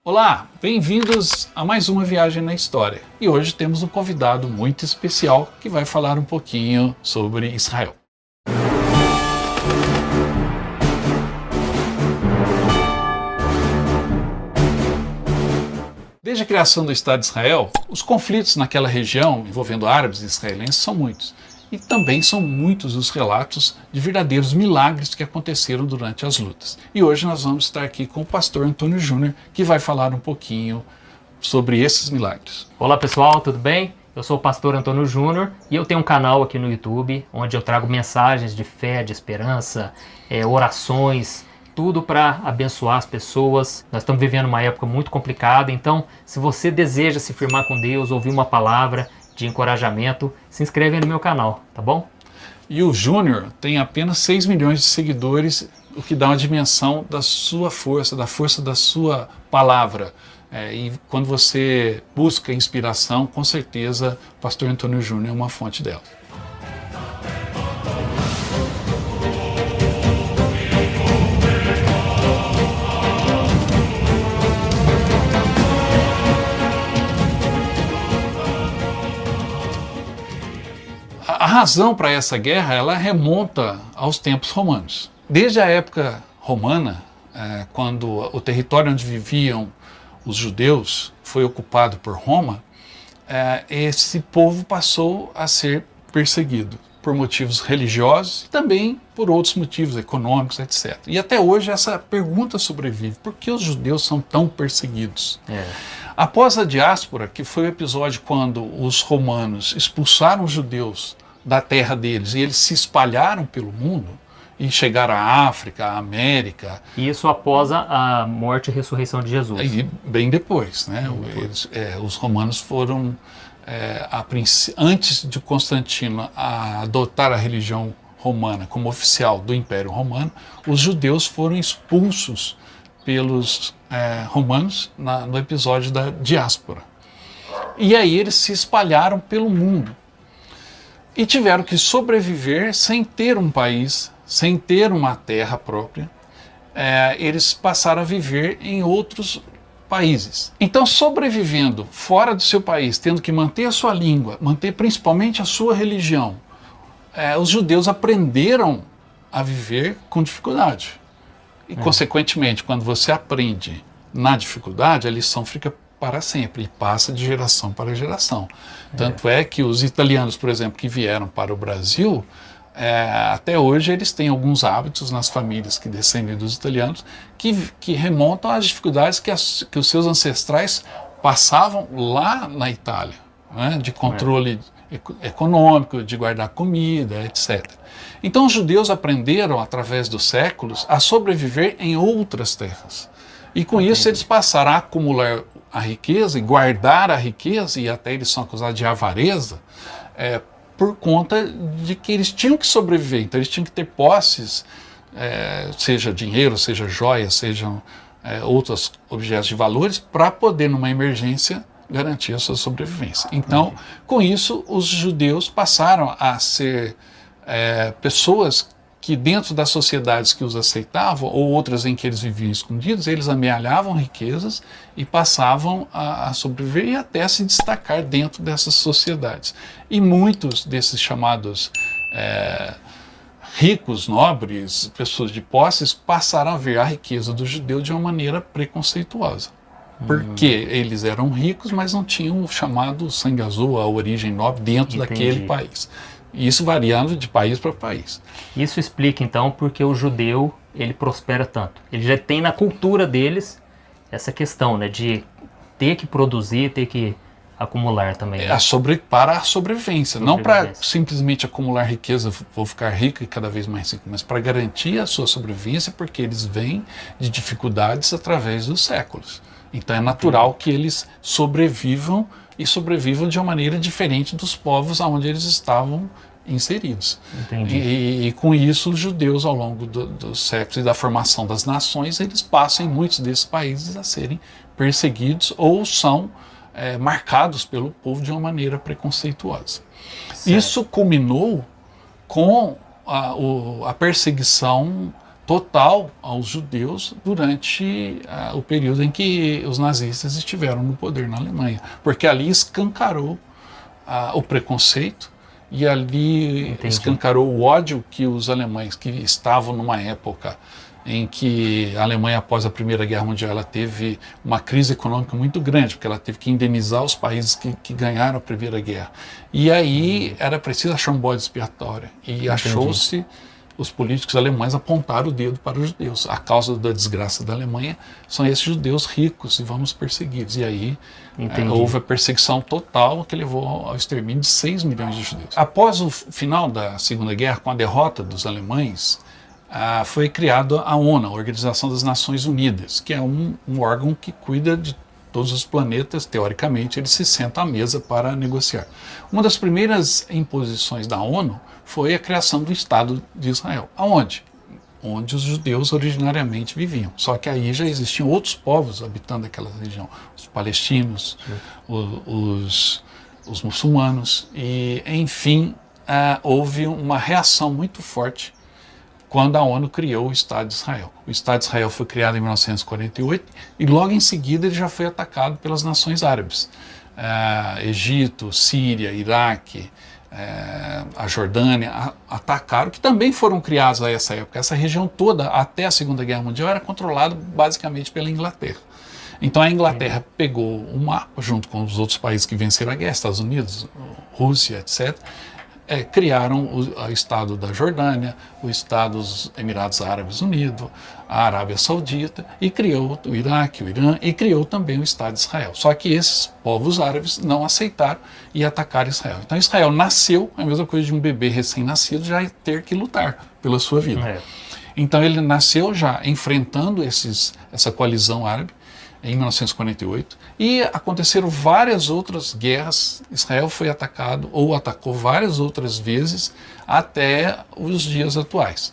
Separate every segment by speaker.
Speaker 1: Olá, bem-vindos a mais uma viagem na história. E hoje temos um convidado muito especial que vai falar um pouquinho sobre Israel. Desde a criação do Estado de Israel, os conflitos naquela região envolvendo árabes e israelenses são muitos. E também são muitos os relatos de verdadeiros milagres que aconteceram durante as lutas. E hoje nós vamos estar aqui com o pastor Antônio Júnior, que vai falar um pouquinho sobre esses milagres.
Speaker 2: Olá pessoal, tudo bem? Eu sou o pastor Antônio Júnior e eu tenho um canal aqui no YouTube onde eu trago mensagens de fé, de esperança, orações, tudo para abençoar as pessoas. Nós estamos vivendo uma época muito complicada, então se você deseja se firmar com Deus, ouvir uma palavra de encorajamento, se inscreve no meu canal, tá bom?
Speaker 1: E o Júnior tem apenas 6 milhões de seguidores, o que dá uma dimensão da sua força, da força da sua palavra. E quando você busca inspiração, com certeza o pastor Antônio Júnior é uma fonte dela. A razão para essa guerra ela remonta aos tempos romanos. Desde a época romana, quando o território onde viviam os judeus foi ocupado por Roma, esse povo passou a ser perseguido por motivos religiosos e também por outros motivos econômicos, etc. E até hoje essa pergunta sobrevive: por que os judeus são tão perseguidos? Após a diáspora, que foi o episódio quando os romanos expulsaram os judeus da terra deles e eles se espalharam pelo mundo e chegaram à África, à América.
Speaker 2: Isso após a morte e ressurreição de Jesus.
Speaker 1: E bem depois, né? Os romanos foram, antes de Constantino adotar a religião romana como oficial do Império Romano, os judeus foram expulsos pelos romanos no episódio da diáspora. E aí eles se espalharam pelo mundo. E tiveram que sobreviver sem ter um país, sem ter uma terra própria. Eles passaram a viver em outros países. Então, sobrevivendo fora do seu país, tendo que manter a sua língua, manter principalmente a sua religião, os judeus aprenderam a viver com dificuldade. E, consequentemente, quando você aprende na dificuldade, a lição fica para sempre e passa de geração para geração. Tanto é que os italianos, por exemplo, que vieram para o Brasil, até hoje eles têm alguns hábitos nas famílias que descendem dos italianos que remontam às dificuldades que os seus ancestrais passavam lá na Itália, né, de controle econômico, de guardar comida, etc. Então os judeus aprenderam, através dos séculos, a sobreviver em outras terras. E com isso eles passaram a acumular a riqueza e guardar a riqueza, e até eles são acusados de avareza, por conta de que eles tinham que sobreviver. Então eles tinham que ter posses, seja dinheiro, seja joias, sejam outros objetos de valores, para poder, numa emergência, garantir a sua sobrevivência. Então, com isso, os judeus passaram a ser pessoas que dentro das sociedades que os aceitavam, ou outras em que eles viviam escondidos, eles amealhavam riquezas e passavam a sobreviver e até a se destacar dentro dessas sociedades. E muitos desses chamados ricos, nobres, pessoas de posses, passaram a ver a riqueza do judeu de uma maneira preconceituosa. Porque eles eram ricos, mas não tinham o chamado sangue azul, a origem nobre, dentro daquele país. Isso variando de país para país.
Speaker 2: Isso explica então porque o judeu ele prospera tanto. Ele já tem na cultura deles essa questão, né, de ter que produzir, ter que acumular também. Né?
Speaker 1: Para a sobrevivência, não para simplesmente acumular riqueza, vou ficar rico e cada vez mais rico, mas para garantir a sua sobrevivência, porque eles vêm de dificuldades através dos séculos. Então é natural que eles sobrevivam e sobrevivam de uma maneira diferente dos povos onde eles estavam inseridos. E com isso os judeus, ao longo dos séculos e da formação das nações, eles passam em muitos desses países a serem perseguidos ou são marcados pelo povo de uma maneira preconceituosa. Certo. Isso culminou com a perseguição total aos judeus durante o período em que os nazistas estiveram no poder na Alemanha, porque ali escancarou o preconceito e ali escancarou o ódio que os alemães, que estavam numa época em que a Alemanha, após a Primeira Guerra Mundial, ela teve uma crise econômica muito grande, porque ela teve que indenizar os países que ganharam a Primeira Guerra. E aí era preciso achar um bode expiatório. E achou-se, os políticos alemães apontaram o dedo para os judeus. A causa da desgraça da Alemanha são esses judeus ricos e vamos persegui-los. E aí houve a perseguição total que levou ao extermínio de 6 milhões de judeus. Após o final da Segunda Guerra, com a derrota dos alemães, foi criada a ONU, a Organização das Nações Unidas, que é um órgão que cuida de todos os planetas. Teoricamente, ele se senta à mesa para negociar. Uma das primeiras imposições da ONU foi a criação do Estado de Israel. Aonde? Onde os judeus originariamente viviam. Só que aí já existiam outros povos habitando aquela região, os palestinos, os muçulmanos, e enfim, houve uma reação muito forte quando a ONU criou o Estado de Israel. O Estado de Israel foi criado em 1948 e logo em seguida ele já foi atacado pelas nações árabes. Egito, Síria, Iraque, a Jordânia atacaram, que também foram criados a essa época. Essa região toda, até a Segunda Guerra Mundial, era controlada basicamente pela Inglaterra. Então a Inglaterra pegou um mapa, junto com os outros países que venceram a guerra, Estados Unidos, Rússia, etc., criaram o Estado da Jordânia, o Estado dos Emirados Árabes Unidos, a Arábia Saudita, e criou o Iraque, o Irã, e criou também o Estado de Israel. Só que esses povos árabes não aceitaram e atacaram Israel. Então Israel nasceu, a mesma coisa de um bebê recém-nascido já ter que lutar pela sua vida. Então ele nasceu já enfrentando essa coalizão árabe, em 1948, e aconteceram várias outras guerras. Israel foi atacado ou atacou várias outras vezes até os dias atuais.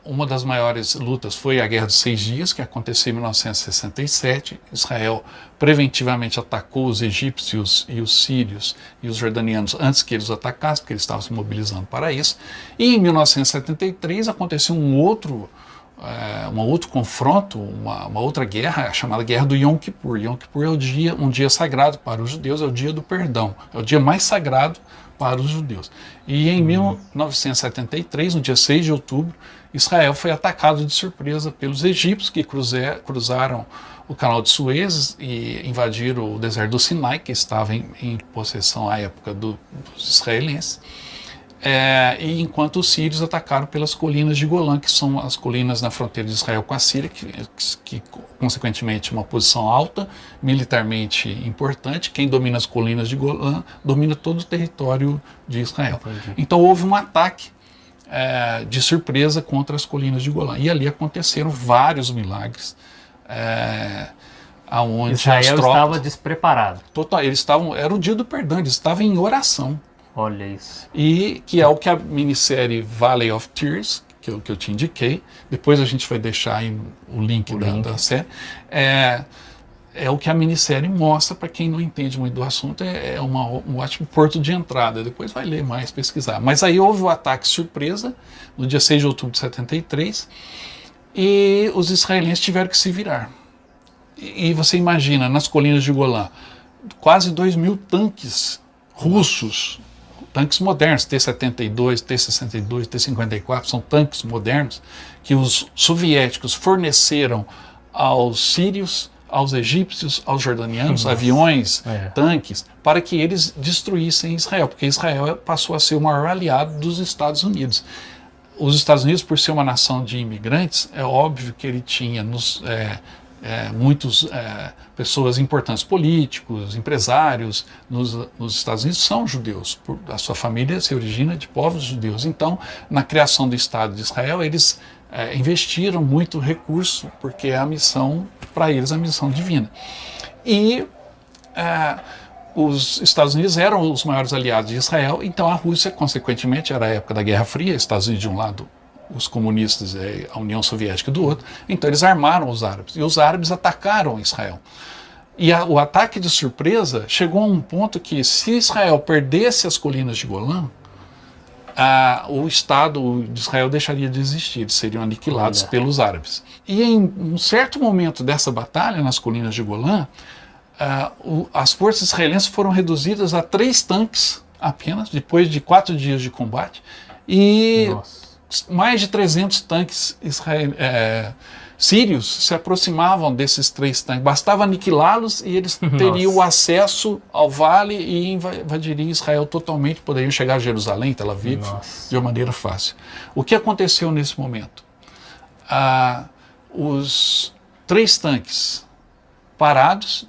Speaker 1: Uma das maiores lutas foi a Guerra dos 6 Dias, que aconteceu em 1967. Israel preventivamente atacou os egípcios e os sírios e os jordanianos antes que eles atacassem, porque eles estavam se mobilizando para isso. E em 1973 aconteceu um outro confronto, uma outra guerra, chamada Guerra do Yom Kippur. Yom Kippur é um dia sagrado para os judeus, é o dia do perdão, é o dia mais sagrado para os judeus. E em 1973, no dia 6 de outubro, Israel foi atacado de surpresa pelos egípcios, que cruzaram o canal de Suez e invadiram o deserto do Sinai, que estava em possessão à época dos israelenses. E enquanto os sírios atacaram pelas colinas de Golã, que são as colinas na fronteira de Israel com a Síria, que consequentemente uma posição alta, militarmente importante. Quem domina as colinas de Golã domina todo o território de Israel. Então houve um ataque de surpresa contra as colinas de Golã. E ali aconteceram vários milagres. Aonde
Speaker 2: Israel estava despreparado.
Speaker 1: Total, era o dia do perdão, eles estavam em oração.
Speaker 2: Olha isso.
Speaker 1: E que é o que a minissérie Valley of Tears, que eu te indiquei, depois a gente vai deixar aí o link da série, é o que a minissérie mostra. Para quem não entende muito do assunto, um ótimo porto de entrada. Depois vai ler mais, pesquisar. Mas aí houve o ataque surpresa, no dia 6 de outubro de 73, e os israelenses tiveram que se virar. E você imagina, nas colinas de Golã, quase 2.000 tanques russos, tanques modernos, T-72, T-62, T-54, são tanques modernos que os soviéticos forneceram aos sírios, aos egípcios, aos jordanianos, aviões, tanques, para que eles destruíssem Israel, porque Israel passou a ser o maior aliado dos Estados Unidos. Os Estados Unidos, por ser uma nação de imigrantes, é óbvio que ele tinha muitas pessoas importantes, políticos, empresários nos Estados Unidos são judeus, a sua família se origina de povos judeus. Então, na criação do Estado de Israel, eles investiram muito recurso, porque é a missão, para eles, a missão divina. E os Estados Unidos eram os maiores aliados de Israel, então a Rússia, consequentemente, era a época da Guerra Fria, Estados Unidos de um lado, os comunistas e a União Soviética do outro. Então eles armaram os árabes, e os árabes atacaram Israel. E o ataque de surpresa chegou a um ponto que, se Israel perdesse as colinas de Golã, o Estado de Israel deixaria de existir, eles seriam aniquilados
Speaker 2: Olha.
Speaker 1: pelos árabes. E em um certo momento dessa batalha, nas colinas de Golã, as forças israelenses foram reduzidas a 3 tanques apenas, depois de 4 dias de combate, e mais de 300 tanques sírios se aproximavam desses 3 tanques. Bastava aniquilá-los e eles teriam o acesso ao vale e invadiriam Israel totalmente, poderiam chegar a Jerusalém, Tel Aviv, de uma maneira fácil. O que aconteceu nesse momento? Os 3 tanques parados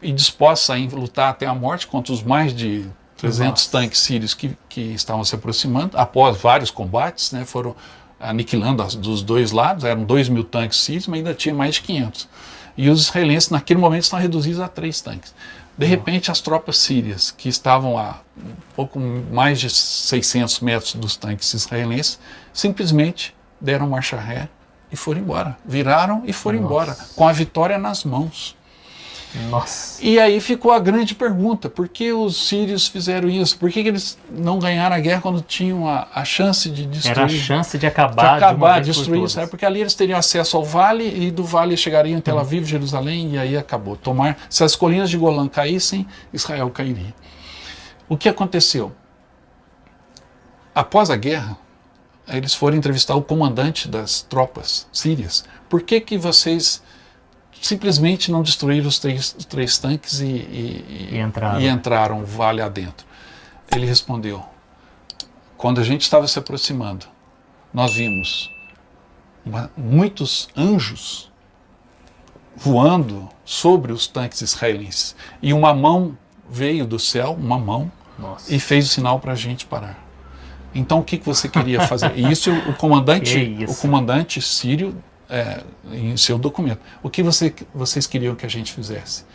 Speaker 1: e dispostos a lutar até a morte contra os mais de 300 tanques sírios que estavam se aproximando, após vários combates, né, foram aniquilando dos 2 lados, eram 2.000 tanques sírios, mas ainda tinha mais de 500. E os israelenses, naquele momento, estão reduzidos a 3 tanques. De repente, as tropas sírias, que estavam a um pouco mais de 600 metros dos tanques israelenses, simplesmente deram marcha ré e foram embora. Viraram e foram embora, com a vitória nas mãos.
Speaker 2: Nossa.
Speaker 1: E aí ficou a grande pergunta: por que os sírios fizeram isso? Por que eles não ganharam a guerra quando tinham a chance de destruir?
Speaker 2: Era a chance de acabar
Speaker 1: de destruir isso. Porque ali eles teriam acesso ao vale e do vale chegariam em Tel Aviv, Jerusalém, e aí acabou. Se as colinas de Golã caíssem, Israel cairia. O que aconteceu? Após a guerra, eles foram entrevistar o comandante das tropas sírias. Por que vocês simplesmente não destruíram os 3 tanques e entraram vale adentro? Ele respondeu: quando a gente estava se aproximando, nós vimos muitos anjos voando sobre os tanques israelenses, e uma mão veio do céu, uma mão, e fez o sinal para a gente parar. Então o que você queria fazer? E isso o comandante sírio, em seu documento. O que vocês queriam que a gente fizesse?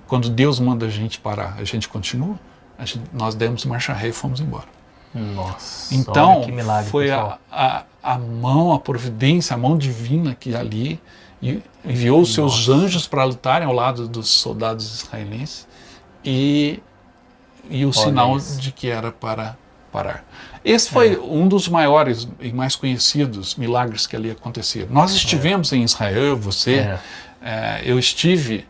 Speaker 1: Quando Deus manda a gente parar, a gente continua? Nós demos marcha ré e fomos embora.
Speaker 2: Nossa,
Speaker 1: então,
Speaker 2: olha que milagre,
Speaker 1: foi a mão, a providência, a mão divina que ali enviou os seus anjos para lutarem ao lado dos soldados israelenses e o sinal de que era para parar. Esse foi um dos maiores e mais conhecidos milagres que ali aconteceram. Nós estivemos em Israel, eu estive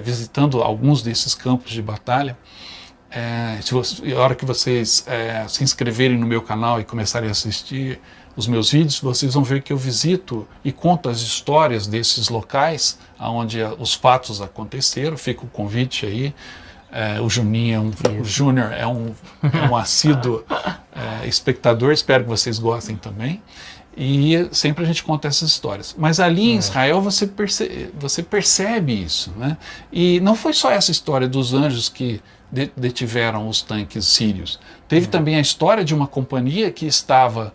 Speaker 1: visitando alguns desses campos de batalha. A hora que vocês se inscreverem no meu canal e começarem a assistir os meus vídeos, vocês vão ver que eu visito e conto as histórias desses locais onde os fatos aconteceram. Fica o convite aí. O Júnior é um assíduo espectador, espero que vocês gostem também. E sempre a gente conta essas histórias. Mas ali em Israel você percebe isso, né? E não foi só essa história dos anjos que detiveram os tanques sírios. Teve também a história de uma companhia que estava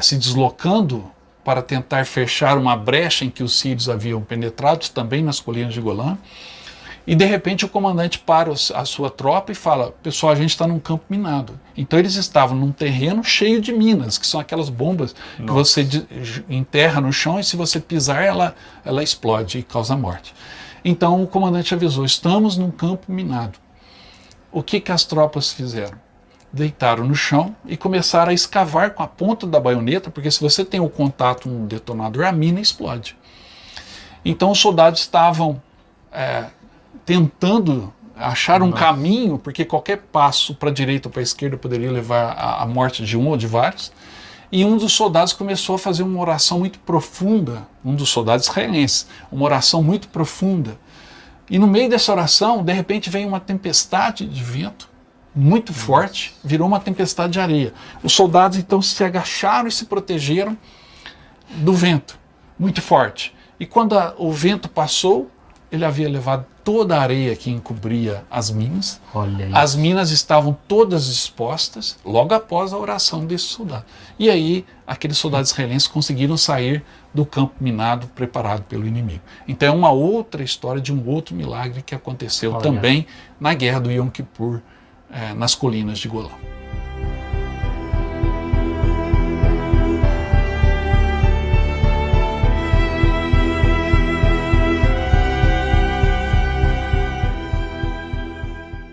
Speaker 1: se deslocando para tentar fechar uma brecha em que os sírios haviam penetrado, também nas colinas de Golã. E de repente o comandante para a sua tropa e fala: pessoal, a gente está num campo minado. Então eles estavam num terreno cheio de minas, que são aquelas bombas que você enterra no chão e se você pisar ela explode e causa morte. Então o comandante avisou: estamos num campo minado. O que as tropas fizeram? Deitaram no chão e começaram a escavar com a ponta da baioneta, porque se você tem o contato no detonador, a mina explode. Então os soldados estavam tentando achar um caminho, porque qualquer passo para a direita ou para a esquerda poderia levar à morte de um ou de vários. E um dos soldados começou a fazer uma oração muito profunda, um dos soldados israelenses, uma oração muito profunda. E no meio dessa oração, de repente, veio uma tempestade de vento muito forte, virou uma tempestade de areia. Os soldados então se agacharam e se protegeram do vento muito forte. E quando o vento passou, ele havia levado toda a areia que encobria as minas.
Speaker 2: Olha isso.
Speaker 1: As minas estavam todas expostas logo após a oração desse soldado. E aí, aqueles soldados israelenses conseguiram sair do campo minado preparado pelo inimigo. Então é uma outra história de um outro milagre que aconteceu também na guerra do Yom Kippur, nas colinas de Golã.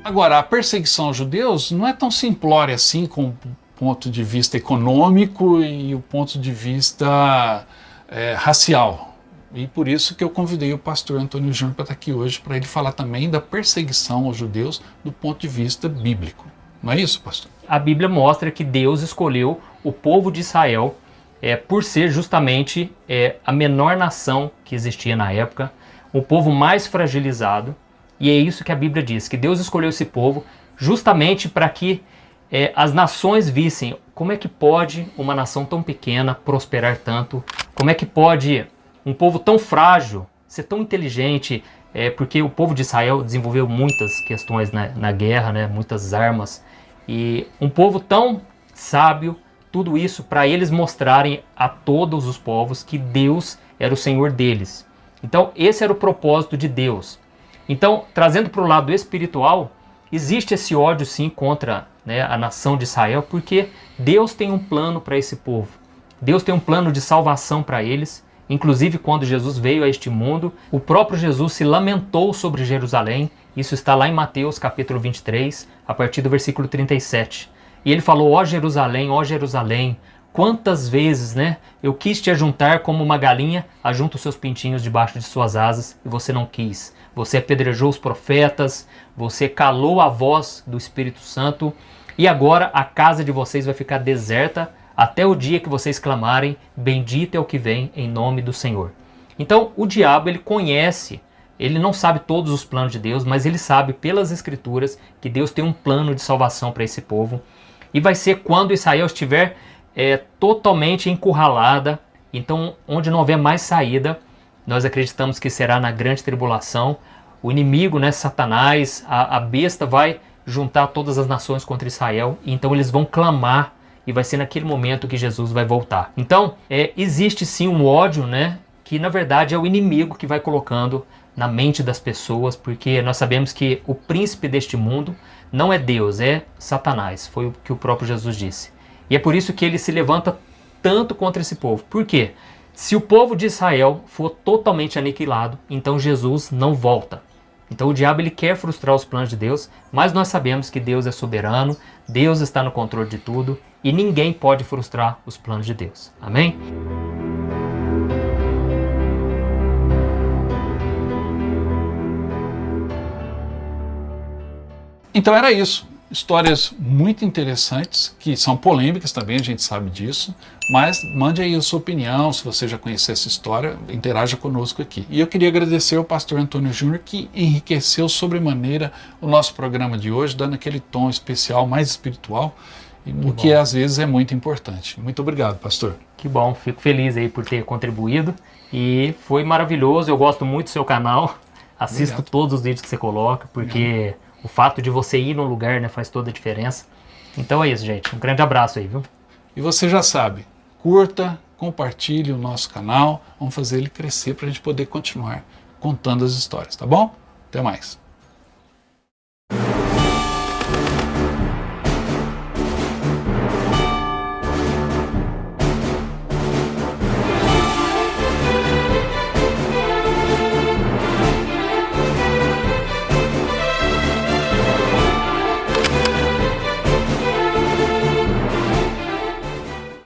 Speaker 1: Agora, a perseguição aos judeus não é tão simplória assim, com ponto de vista econômico e o ponto de vista racial. E por isso que eu convidei o pastor Antônio Júnior para estar aqui hoje, para ele falar também da perseguição aos judeus do ponto de vista bíblico. Não é isso, pastor?
Speaker 2: A Bíblia mostra que Deus escolheu o povo de Israel por ser justamente a menor nação que existia na época, o povo mais fragilizado. E é isso que a Bíblia diz, que Deus escolheu esse povo justamente para que as nações vissem como é que pode uma nação tão pequena prosperar tanto, como é que pode um povo tão frágil ser tão inteligente, porque o povo de Israel desenvolveu muitas questões na guerra, né, muitas armas, e um povo tão sábio, tudo isso para eles mostrarem a todos os povos que Deus era o Senhor deles. Então esse era o propósito de Deus. Então, trazendo para o lado espiritual, existe esse ódio sim contra, né, a nação de Israel, porque Deus tem um plano para esse povo. Deus tem um plano de salvação para eles. Inclusive, quando Jesus veio a este mundo, o próprio Jesus se lamentou sobre Jerusalém. Isso está lá em Mateus capítulo 23, a partir do versículo 37. E ele falou: ó Jerusalém, quantas vezes, né, eu quis te ajuntar como uma galinha ajunta os seus pintinhos debaixo de suas asas, e você não quis. Você apedrejou os profetas, você calou a voz do Espírito Santo, e agora a casa de vocês vai ficar deserta até o dia que vocês clamarem: bendito é o que vem em nome do Senhor. Então o diabo, ele conhece, ele não sabe todos os planos de Deus, mas ele sabe pelas Escrituras que Deus tem um plano de salvação para esse povo. E vai ser quando Israel estiver totalmente encurralada, então onde não houver mais saída. Nós acreditamos que será na grande tribulação. O inimigo, né, Satanás, a besta, vai juntar todas as nações contra Israel. E então eles vão clamar, e vai ser naquele momento que Jesus vai voltar. Então existe sim um ódio, né, que na verdade é o inimigo que vai colocando na mente das pessoas, porque nós sabemos que o príncipe deste mundo não é Deus, é Satanás. Foi o que o próprio Jesus disse. E é por isso que ele se levanta tanto contra esse povo. Por quê? Se o povo de Israel for totalmente aniquilado, então Jesus não volta. Então o diabo, ele quer frustrar os planos de Deus, mas nós sabemos que Deus é soberano, Deus está no controle de tudo e ninguém pode frustrar os planos de Deus. Amém?
Speaker 1: Então era isso. Histórias muito interessantes, que são polêmicas também, a gente sabe disso, mas mande aí a sua opinião, se você já conhecer essa história, interaja conosco aqui. E eu queria agradecer ao pastor Antônio Júnior, que enriqueceu sobremaneira o nosso programa de hoje, dando aquele tom especial, mais espiritual, o que às vezes é muito importante. Muito obrigado, pastor.
Speaker 2: Que bom, fico feliz aí por ter contribuído e foi maravilhoso, eu gosto muito do seu canal, assisto todos os vídeos que você coloca, porque o fato de você ir num lugar, né, faz toda a diferença. Então é isso, gente. Um grande abraço aí, viu?
Speaker 1: E você já sabe, curta, compartilhe o nosso canal, vamos fazer ele crescer para a gente poder continuar contando as histórias, tá bom? Até mais.